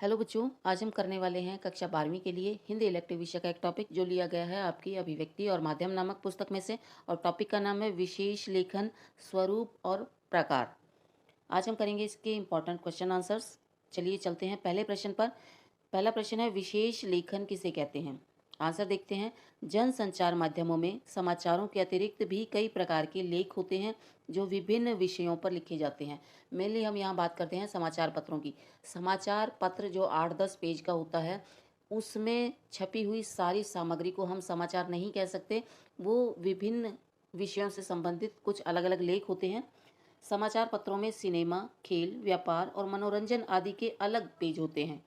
Hello बच्चों, आज हम करने वाले हैं कक्षा 12वीं के लिए हिंदी इलेक्टिव विषय का एक टॉपिक जो लिया गया है आपकी अभिव्यक्ति और माध्यम नामक पुस्तक में से। और टॉपिक का नाम है विशेष लेखन, स्वरूप और प्रकार। आज हम करेंगे इसके इम्पॉर्टेंट क्वेश्चन आंसर्स। चलिए चलते हैं पहले प्रश्न पर। पहला प्रश्न है, विशेष लेखन किसे कहते हैं? आंसर देखते हैं। जन संचार माध्यमों में समाचारों के अतिरिक्त भी कई प्रकार के लेख होते हैं जो विभिन्न विषयों पर लिखे जाते हैं। मेनली हम यहाँ बात करते हैं समाचार पत्रों की। समाचार पत्र जो 8-10 पेज का होता है, उसमें छपी हुई सारी सामग्री को हम समाचार नहीं कह सकते। वो विभिन्न विषयों से संबंधित कुछ अलग अलग लेख होते हैं। समाचार पत्रों में सिनेमा, खेल, व्यापार और मनोरंजन आदि के अलग पेज होते हैं।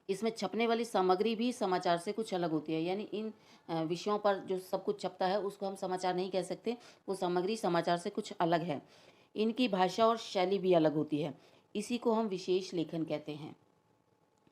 इसमें छपने वाली सामग्री भी समाचार से कुछ अलग होती है, यानी इन विषयों पर जो सब कुछ छपता है उसको हम समाचार नहीं कह सकते। वो सामग्री समाचार से कुछ अलग है। इनकी भाषा और शैली भी अलग होती है। इसी को हम विशेष लेखन कहते हैं।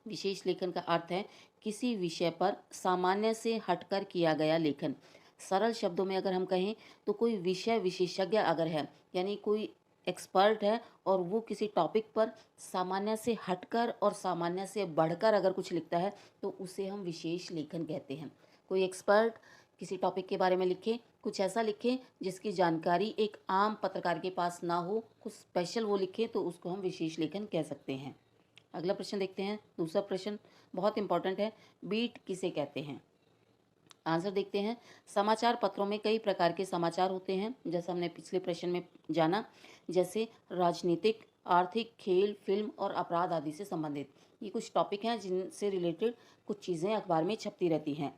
विशेष लेखन का अर्थ है किसी विषय पर सामान्य से हटकर किया गया लेखन। सरल शब्दों में अगर हम कहें तो कोई विषय विशेषज्ञ अगर है, यानी कोई एक्सपर्ट है और वो किसी टॉपिक पर सामान्य से हटकर और सामान्य से बढ़कर अगर कुछ लिखता है तो उसे हम विशेष लेखन कहते हैं। कोई एक्सपर्ट किसी टॉपिक के बारे में लिखे, कुछ ऐसा लिखे जिसकी जानकारी एक आम पत्रकार के पास ना हो, कुछ स्पेशल वो लिखे, तो उसको हम विशेष लेखन कह सकते हैं। अगला प्रश्न देखते हैं। दूसरा प्रश्न बहुत इंपॉर्टेंट है, बीट किसे कहते हैं? आंसर देखते हैं। समाचार पत्रों में कई प्रकार के समाचार होते हैं, जैसा हमने पिछले प्रश्न में जाना, जैसे राजनीतिक, आर्थिक, खेल, फिल्म और अपराध आदि से संबंधित। ये कुछ टॉपिक हैं जिनसे रिलेटेड कुछ चीज़ें अखबार में छपती रहती हैं।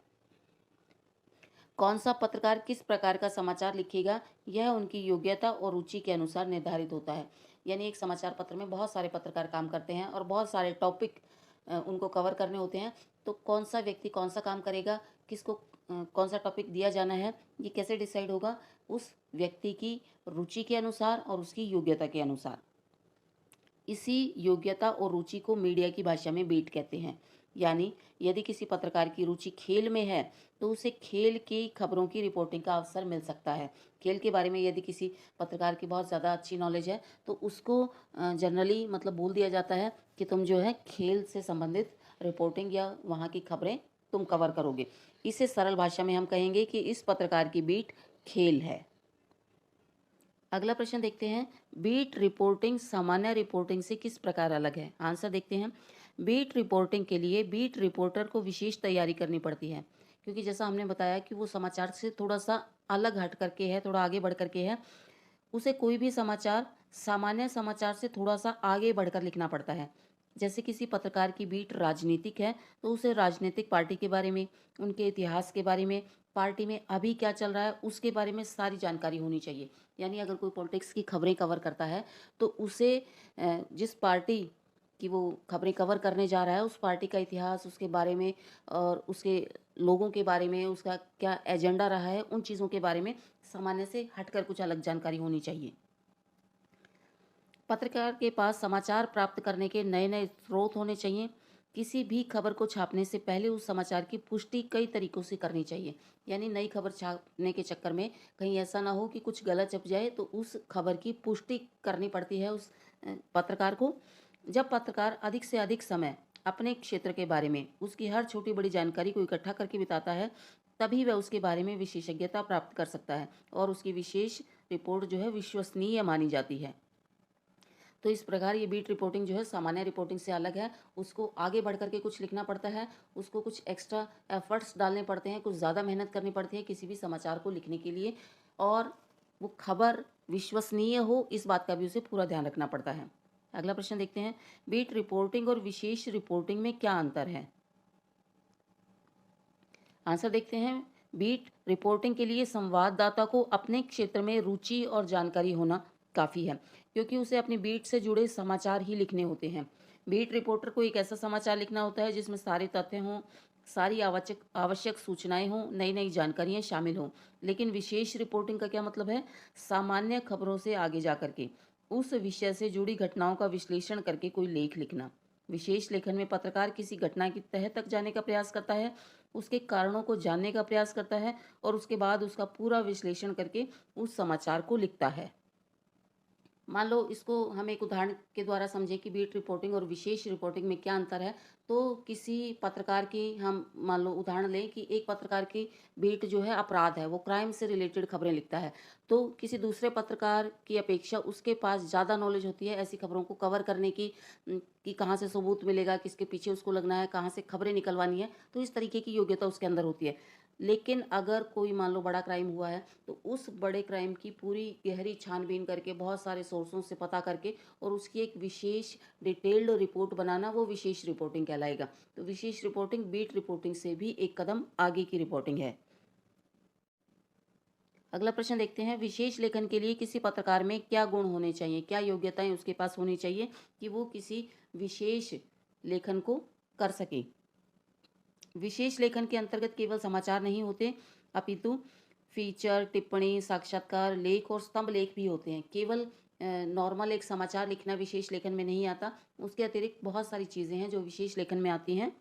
कौन सा पत्रकार किस प्रकार का समाचार लिखेगा, यह उनकी योग्यता और रुचि के अनुसार निर्धारित होता है। यानी एक समाचार पत्र में बहुत सारे पत्रकार काम करते हैं और बहुत सारे टॉपिक उनको कवर करने होते हैं। तो कौन सा व्यक्ति कौन सा काम करेगा, किसको कौन सा टॉपिक दिया जाना है, ये कैसे डिसाइड होगा? उस व्यक्ति की रुचि के अनुसार और उसकी योग्यता के अनुसार। इसी योग्यता और रुचि को मीडिया की भाषा में बीट कहते हैं। यानी यदि किसी पत्रकार की रुचि खेल में है तो उसे खेल की खबरों की रिपोर्टिंग का अवसर मिल सकता है। खेल के बारे में यदि किसी पत्रकार की बहुत ज़्यादा अच्छी नॉलेज है तो उसको जनरली मतलब बोल दिया जाता है कि तुम जो है खेल से संबंधित रिपोर्टिंग या वहाँ की खबरें तुम कवर करोगे। इसे सरल भाषा में हम कहेंगे कि इस पत्रकार की बीट खेल है। अगला प्रश्न देखते हैं, बीट रिपोर्टिंग सामान्य रिपोर्टिंग से किस प्रकार अलग है? आंसर देखते हैं। बीट रिपोर्टिंग के लिए बीट रिपोर्टर को विशेष तैयारी करनी पड़ती है, क्योंकि जैसा हमने बताया कि वो समाचार से थोड़ा सा अलग हट करके है, थोड़ा आगे बढ़ करके है। उसे कोई भी समाचार सामान्य समाचार से थोड़ा सा आगे बढ़कर लिखना पड़ता है। जैसे किसी पत्रकार की बीट राजनीतिक है तो उसे राजनीतिक पार्टी के बारे में, उनके इतिहास के बारे में, पार्टी में अभी क्या चल रहा है उसके बारे में सारी जानकारी होनी चाहिए। यानी अगर कोई पॉलिटिक्स की खबरें कवर करता है तो उसे जिस पार्टी की वो खबरें कवर करने जा रहा है उस पार्टी का इतिहास, उसके बारे में और उसके लोगों के बारे में, उसका क्या एजेंडा रहा है, उन चीज़ों के बारे में सामान्य से हटकर कुछ अलग जानकारी होनी चाहिए। पत्रकार के पास समाचार प्राप्त करने के नए नए स्रोत होने चाहिए। किसी भी खबर को छापने से पहले उस समाचार की पुष्टि कई तरीकों से करनी चाहिए। यानी नई खबर छापने के चक्कर में कहीं ऐसा ना हो कि कुछ गलत छप जाए, तो उस खबर की पुष्टि करनी पड़ती है उस पत्रकार को। जब पत्रकार अधिक से अधिक समय अपने क्षेत्र के बारे में उसकी हर छोटी बड़ी जानकारी को इकट्ठा करके बिताता है, तभी वह उसके बारे में विशेषज्ञता प्राप्त कर सकता है और उसकी विशेष रिपोर्ट जो है विश्वसनीय मानी जाती है। तो इस प्रकार ये बीट रिपोर्टिंग जो है सामान्य रिपोर्टिंग से अलग है। उसको आगे बढ़ करके कुछ लिखना पड़ता है, उसको कुछ एक्स्ट्रा एफर्ट्स डालने पड़ते हैं, कुछ ज़्यादा मेहनत करनी पड़ती है किसी भी समाचार को लिखने के लिए, और वो खबर विश्वसनीय हो इस बात का भी उसे पूरा ध्यान रखना पड़ता है। अगला प्रश्न देखते हैं, बीट रिपोर्टिंग और विशेष रिपोर्टिंग में क्या अंतर है? आंसर देखते हैं। बीट रिपोर्टिंग के लिए संवाददाता को अपने क्षेत्र में रुचि और जानकारी होना काफ़ी है, क्योंकि उसे अपनी बीट से जुड़े समाचार ही लिखने होते हैं। बीट रिपोर्टर को एक ऐसा समाचार लिखना होता है जिसमें सारे तथ्य हों, सारी आवश्यक आवश्यक सूचनाएं हों, नई नई जानकारियां शामिल हों। लेकिन विशेष रिपोर्टिंग का क्या मतलब है? सामान्य खबरों से आगे जा करके उस विषय से जुड़ी घटनाओं का विश्लेषण करके कोई लेख लिखना। विशेष लेखन में पत्रकार किसी घटना की तह तक जाने का प्रयास करता है, उसके कारणों को जानने का प्रयास करता है और उसके बाद उसका पूरा विश्लेषण करके उस समाचार को लिखता है। मान लो इसको हम एक उदाहरण के द्वारा समझें कि बीट रिपोर्टिंग और विशेष रिपोर्टिंग में क्या अंतर है। तो किसी पत्रकार की हम मान लो उदाहरण लें कि एक पत्रकार की बीट जो है अपराध है, वो क्राइम से रिलेटेड खबरें लिखता है। तो किसी दूसरे पत्रकार की अपेक्षा उसके पास ज़्यादा नॉलेज होती है ऐसी खबरों को कवर करने की, कि कहाँ से सबूत मिलेगा, किसके पीछे उसको लगना है, कहाँ से खबरें निकलवानी है। तो इस तरीके की योग्यता उसके अंदर होती है। लेकिन अगर कोई मान लो बड़ा क्राइम हुआ है, तो उस बड़े क्राइम की पूरी गहरी छानबीन करके, बहुत सारे सोर्सों से पता करके और उसकी एक विशेष डिटेल्ड रिपोर्ट बनाना, वो विशेष रिपोर्टिंग कहलाएगा। तो विशेष रिपोर्टिंग बीट रिपोर्टिंग से भी एक कदम आगे की रिपोर्टिंग है। अगला प्रश्न देखते हैं, विशेष लेखन के लिए किसी पत्रकार में क्या गुण होने चाहिए, क्या योग्यताएं उसके पास होनी चाहिए कि वो किसी विशेष लेखन को कर सके। विशेष लेखन के अंतर्गत केवल समाचार नहीं होते, अपितु फीचर, टिप्पणी, साक्षात्कार, लेख और स्तंभ लेख भी होते हैं। केवल नॉर्मल एक समाचार लिखना विशेष लेखन में नहीं आता, उसके अतिरिक्त बहुत सारी चीज़ें हैं जो विशेष लेखन में आती हैं।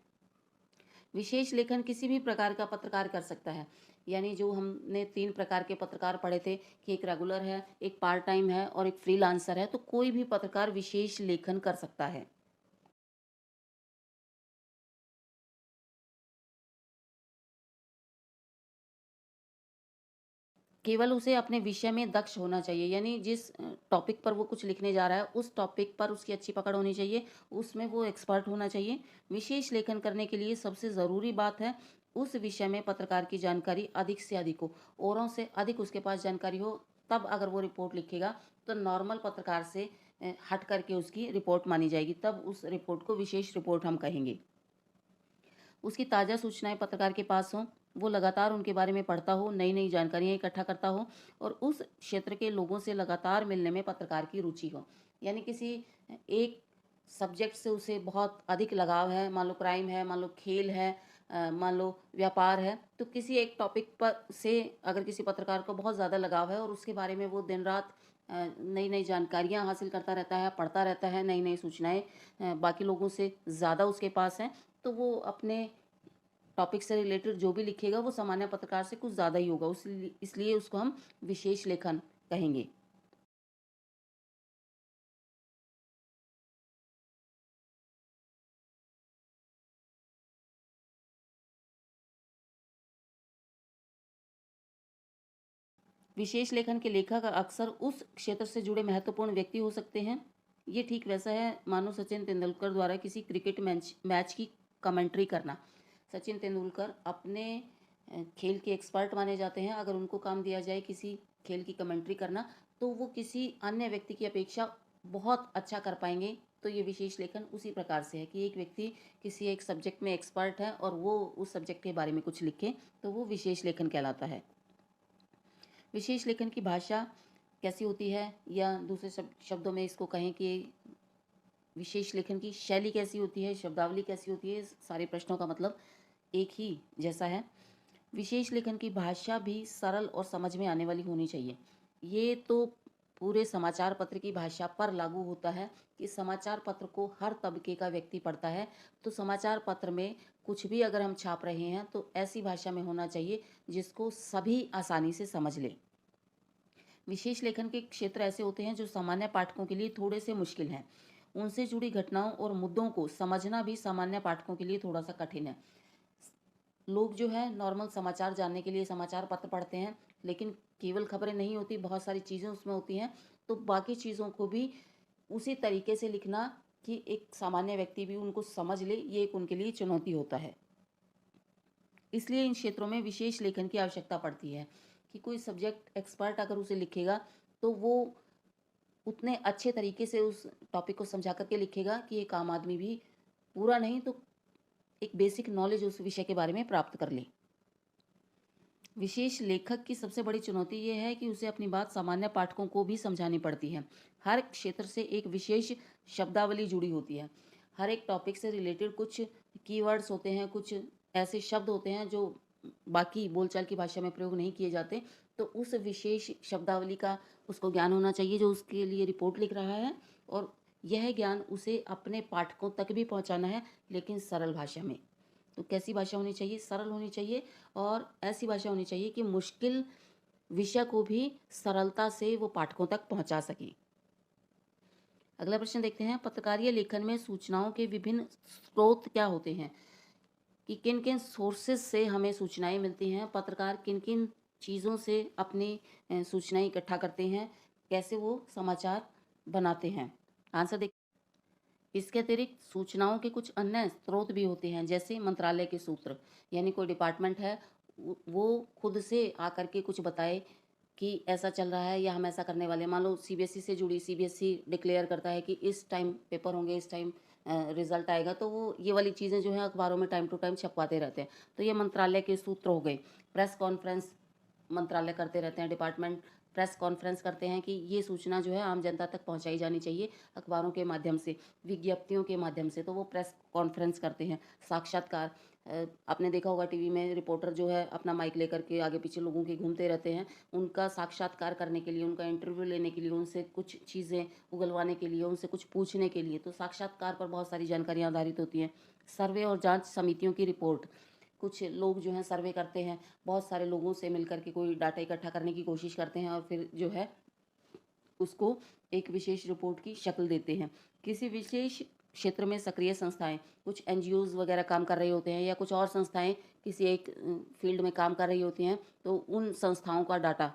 विशेष लेखन किसी भी प्रकार का पत्रकार कर सकता है। यानी जो हमने 3 प्रकार के पत्रकार पढ़े थे कि एक रेगुलर है, एक पार्ट टाइम है और एक फ्रीलांसर है, तो कोई भी पत्रकार विशेष लेखन कर सकता है। केवल उसे अपने विषय में दक्ष होना चाहिए, यानी जिस टॉपिक पर वो कुछ लिखने जा रहा है उस टॉपिक पर उसकी अच्छी पकड़ होनी चाहिए, उसमें वो एक्सपर्ट होना चाहिए। विशेष लेखन करने के लिए सबसे ज़रूरी बात है उस विषय में पत्रकार की जानकारी अधिक से अधिक हो, औरों से अधिक उसके पास जानकारी हो। तब अगर वो रिपोर्ट लिखेगा तो नॉर्मल पत्रकार से हट करके उसकी रिपोर्ट मानी जाएगी, तब उस रिपोर्ट को विशेष रिपोर्ट हम कहेंगे। उसकी ताज़ा सूचनाएं पत्रकार के पास हों, वो लगातार उनके बारे में पढ़ता हो, नई नई जानकारियाँ इकट्ठा करता हो और उस क्षेत्र के लोगों से लगातार मिलने में पत्रकार की रुचि हो। यानी किसी एक सब्जेक्ट से उसे बहुत अधिक लगाव है, मान लो क्राइम है, मान लो खेल है, मान लो व्यापार है, तो किसी एक टॉपिक पर से अगर किसी पत्रकार को बहुत ज़्यादा लगाव है और उसके बारे में वो दिन रात नई नई जानकारियाँ हासिल करता रहता है, पढ़ता रहता है, नई नई सूचनाएं बाकी लोगों से ज़्यादा उसके पास हैं, तो वो अपने टॉपिक से रिलेटेड जो भी लिखेगा वो सामान्य पत्रकार से कुछ ज़्यादा ही होगा, उस इसलिए उसको हम विशेष लेखन कहेंगे। विशेष लेखन के लेखक अक्सर उस क्षेत्र से जुड़े महत्वपूर्ण व्यक्ति हो सकते हैं। ये ठीक वैसा है मानो सचिन तेंदुलकर द्वारा किसी क्रिकेट मैच मैच की कमेंट्री करना। सचिन तेंदुलकर अपने खेल के एक्सपर्ट माने जाते हैं। अगर उनको काम दिया जाए किसी खेल की कमेंट्री करना, तो वो किसी अन्य व्यक्ति की अपेक्षा बहुत अच्छा कर पाएंगे। तो ये विशेष लेखन उसी प्रकार से है कि एक व्यक्ति किसी एक सब्जेक्ट में एक्सपर्ट है और वो उस सब्जेक्ट के बारे में कुछ लिखे, तो वो विशेष लेखन कहलाता है। विशेष लेखन की भाषा कैसी होती है, या दूसरे शब्दों में इसको कहें कि विशेष लेखन की शैली कैसी होती है, शब्दावली कैसी होती है, सारे प्रश्नों का मतलब एक ही जैसा है। विशेष लेखन की भाषा भी सरल और समझ में आने वाली होनी चाहिए। ये तो पूरे समाचार पत्र की भाषा पर लागू होता है कि समाचार पत्र को हर तबके का व्यक्ति पढ़ता है। तो समाचार पत्र में कुछ भी अगर हम छाप रहे हैं तो ऐसी भाषा में होना चाहिए जिसको सभी आसानी से समझ लें। विशेष लेखन के क्षेत्र ऐसे होते हैं जो सामान्य पाठकों के लिए थोड़े से मुश्किल हैं। उनसे जुड़ी घटनाओं और मुद्दों को समझना भी सामान्य पाठकों के लिए थोड़ा सा कठिन है। लोग जो है नॉर्मल समाचार जानने के लिए समाचार पत्र पढ़ते हैं, लेकिन केवल खबरें नहीं होती, बहुत सारी चीज़ें उसमें होती हैं। तो बाकी चीज़ों को भी उसी तरीके से लिखना कि एक सामान्य व्यक्ति भी उनको समझ ले, ये एक उनके लिए चुनौती होता है। इसलिए इन क्षेत्रों में विशेष लेखन की आवश्यकता पड़ती है कि कोई सब्जेक्ट एक्सपर्ट अगर उसे लिखेगा तो वो उतने अच्छे तरीके से उस टॉपिक को समझा करके लिखेगा कि एक आम आदमी भी पूरा नहीं तो एक बेसिक नॉलेज उस विषय के बारे में प्राप्त कर ले। विशेष लेखक की सबसे बड़ी चुनौती ये है कि उसे अपनी बात सामान्य पाठकों को भी समझानी पड़ती है। हर क्षेत्र से एक विशेष शब्दावली जुड़ी होती है। हर एक टॉपिक से रिलेटेड कुछ कीवर्ड्स होते हैं, कुछ ऐसे शब्द होते हैं जो बाकी बोलचाल की भाषा में प्रयोग नहीं किए जाते। तो उस विशेष शब्दावली का उसको ज्ञान होना चाहिए जो उसके लिए रिपोर्ट लिख रहा है, और यह ज्ञान उसे अपने पाठकों तक भी पहुंचाना है, लेकिन सरल भाषा में। तो कैसी भाषा होनी चाहिए? सरल होनी चाहिए, और ऐसी भाषा होनी चाहिए कि मुश्किल विषय को भी सरलता से वो पाठकों तक पहुंचा सके। अगला प्रश्न देखते हैं, पत्रकारीय लेखन में सूचनाओं के विभिन्न स्रोत क्या होते हैं? कि किन किन सोर्सेज से हमें सूचनाएं मिलती हैं, पत्रकार किन किन चीज़ों से अपनी सूचनाएं इकट्ठा करते हैं, कैसे वो समाचार बनाते हैं। आंसर देख, इसके अतिरिक्त सूचनाओं के कुछ अन्य स्रोत भी होते हैं, जैसे मंत्रालय के सूत्र, यानी कोई डिपार्टमेंट है वो खुद से आकर के कुछ बताए कि ऐसा चल रहा है या हम ऐसा करने वाले हैं। मान लो सीबीएसई से जुड़ी, सीबीएसई डिक्लेयर करता है कि इस टाइम पेपर होंगे, इस टाइम रिजल्ट आएगा, तो वो ये वाली चीज़ें जो है अखबारों में टाइम टू टाइम छपवाते रहते हैं। तो ये मंत्रालय के सूत्र हो गए। प्रेस कॉन्फ्रेंस मंत्रालय करते रहते हैं, डिपार्टमेंट प्रेस कॉन्फ्रेंस करते हैं कि ये सूचना जो है आम जनता तक पहुंचाई जानी चाहिए अखबारों के माध्यम से, विज्ञप्तियों के माध्यम से, तो वो प्रेस कॉन्फ्रेंस करते हैं। साक्षात्कार, आपने देखा होगा टीवी में रिपोर्टर जो है अपना माइक लेकर के आगे पीछे लोगों के घूमते रहते हैं, उनका साक्षात्कार करने के लिए, उनका इंटरव्यू लेने के लिए, उनसे कुछ चीज़ें उगलवाने के लिए, उनसे कुछ पूछने के लिए। तो साक्षात्कार पर बहुत सारी जानकारियाँ आधारित होती हैं। सर्वे और जांच समितियों की रिपोर्ट, कुछ लोग जो हैं सर्वे करते हैं, बहुत सारे लोगों से मिलकर के कोई डाटा इकट्ठा करने की कोशिश करते हैं और फिर जो है उसको एक विशेष रिपोर्ट की शक्ल देते हैं। किसी विशेष क्षेत्र में सक्रिय संस्थाएं, कुछ एनजीओज वगैरह काम कर रही होते हैं या कुछ और संस्थाएं किसी एक फील्ड में काम कर रही होती हैं, तो उन संस्थाओं का डाटा,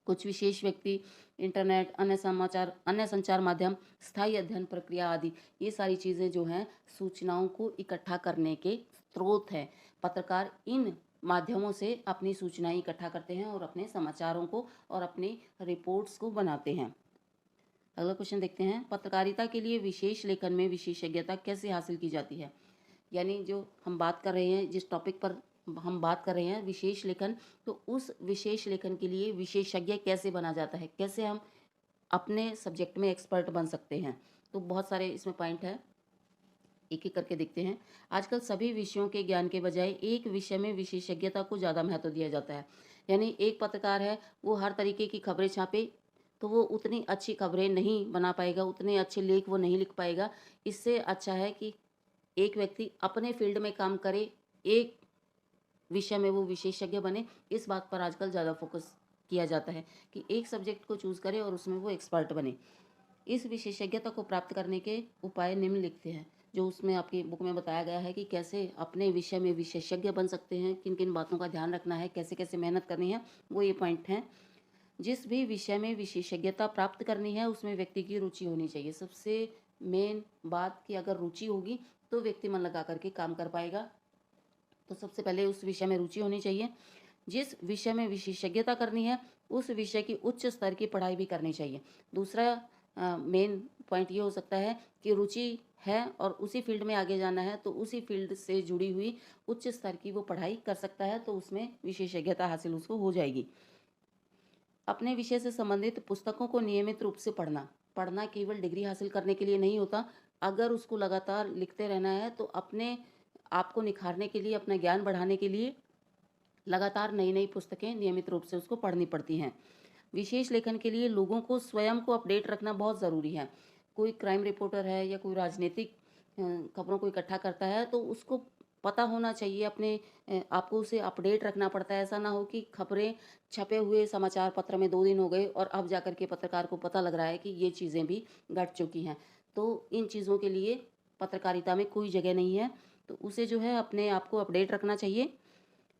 कुछ विशेष व्यक्ति, इंटरनेट, अन्य संचार माध्यम, स्थायी अध्ययन प्रक्रिया आदि, ये सारी चीज़ें जो हैं सूचनाओं को इकट्ठा करने के स्रोत हैं। पत्रकार इन माध्यमों से अपनी सूचनाएं इकट्ठा करते हैं और अपने समाचारों को और अपनी रिपोर्ट्स को बनाते हैं। अगला क्वेश्चन देखते हैं, पत्रकारिता के लिए विशेष लेखन में विशेषज्ञता कैसे हासिल की जाती है? यानी जो हम बात कर रहे हैं, जिस टॉपिक पर हम बात कर रहे हैं विशेष लेखन, तो उस विशेष लेखन के लिए विशेषज्ञ कैसे बना जाता है, कैसे हम अपने सब्जेक्ट में एक्सपर्ट बन सकते हैं? तो बहुत सारे इसमें पॉइंट है, एक एक करके देखते हैं। आजकल सभी विषयों के ज्ञान के बजाय एक विषय में विशेषज्ञता को ज़्यादा महत्व दिया जाता है। यानी एक पत्रकार है, वो हर तरीके की खबरें छापे तो वो उतनी अच्छी खबरें नहीं बना पाएगा, उतने अच्छे लेख वो नहीं लिख पाएगा। इससे अच्छा है कि एक व्यक्ति अपने फील्ड में काम करे, एक विषय में वो विशेषज्ञ बने। इस बात पर आजकल ज़्यादा फोकस किया जाता है कि एक सब्जेक्ट को चूज़ करे और उसमें वो एक्सपर्ट बने। इस विशेषज्ञता को प्राप्त करने के उपाय निम्नलिखित हैं, जो उसमें आपकी बुक में बताया गया है कि कैसे अपने विषय में विशेषज्ञ बन सकते हैं, किन किन बातों का ध्यान रखना है, कैसे कैसे मेहनत करनी है, वो ये पॉइंट हैं। जिस भी विषय में विशेषज्ञता प्राप्त करनी है उसमें व्यक्ति की रुचि होनी चाहिए। सबसे मेन बात कि अगर रुचि होगी तो व्यक्ति मन लगा करके काम कर पाएगा। तो सबसे पहले उस विषय में रुचि होनी चाहिए। जिस विषय में विशेषज्ञता करनी है उस विषय की उच्च स्तर की पढ़ाई भी करनी चाहिए। दूसरा मेन पॉइंट ये हो सकता है कि रुचि है और उसी फील्ड में आगे जाना है, तो उसी फील्ड से जुड़ी हुई उच्च स्तर की वो पढ़ाई कर सकता है, तो उसमें विशेषज्ञता हासिल उसको हो जाएगी। अपने विषय से संबंधित पुस्तकों को नियमित रूप से पढ़ना, पढ़ना केवल डिग्री हासिल करने के लिए नहीं होता। अगर उसको लगातार लिखते रहना है तो अपने आप को निखारने के लिए, अपना ज्ञान बढ़ाने के लिए लगातार नई नई पुस्तकें नियमित रूप से उसको पढ़नी पड़ती हैं। विशेष लेखन के लिए लोगों को स्वयं को अपडेट रखना बहुत ज़रूरी है। कोई क्राइम रिपोर्टर है या कोई राजनीतिक खबरों को इकट्ठा करता है, तो उसको पता होना चाहिए अपने आपको उसे अपडेट रखना पड़ता है। ऐसा ना हो कि खबरें छपे हुए समाचार पत्र में 2 दिन हो गए और अब जाकर के पत्रकार को पता लग रहा है कि ये चीज़ें भी घट चुकी हैं। तो इन चीज़ों के लिए पत्रकारिता में कोई जगह नहीं है। तो उसे जो है अपने आप को अपडेट रखना चाहिए,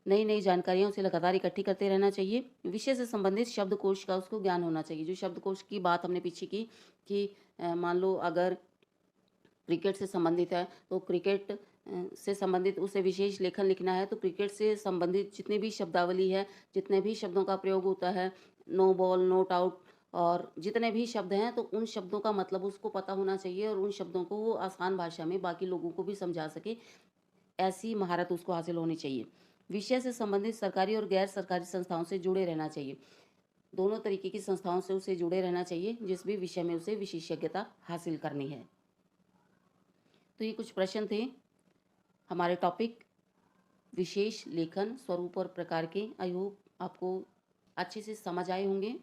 नई नई जानकारियाँ उसे लगातार इकट्ठी करते रहना चाहिए। विषय से संबंधित शब्दकोश का उसको ज्ञान होना चाहिए। जो शब्दकोश की बात हमने पीछे की कि मान लो अगर क्रिकेट से संबंधित है तो क्रिकेट से संबंधित उसे विशेष लेखन लिखना है, तो क्रिकेट से संबंधित जितनी भी शब्दावली है, जितने भी शब्दों का प्रयोग होता है, नो बॉल, नॉट आउट और जितने भी शब्द हैं, तो उन शब्दों का मतलब उसको पता होना चाहिए और उन शब्दों को वो आसान भाषा में बाकी लोगों को भी समझा सके, ऐसी महारत उसको हासिल होनी चाहिए। विषय से संबंधित सरकारी और गैर सरकारी संस्थाओं से जुड़े रहना चाहिए। दोनों तरीके की संस्थाओं से उसे जुड़े रहना चाहिए जिस भी विषय में उसे विशेषज्ञता हासिल करनी है। तो ये कुछ प्रश्न थे हमारे टॉपिक विशेष लेखन स्वरूप और प्रकार के। आई होप आपको अच्छे से समझ आए होंगे।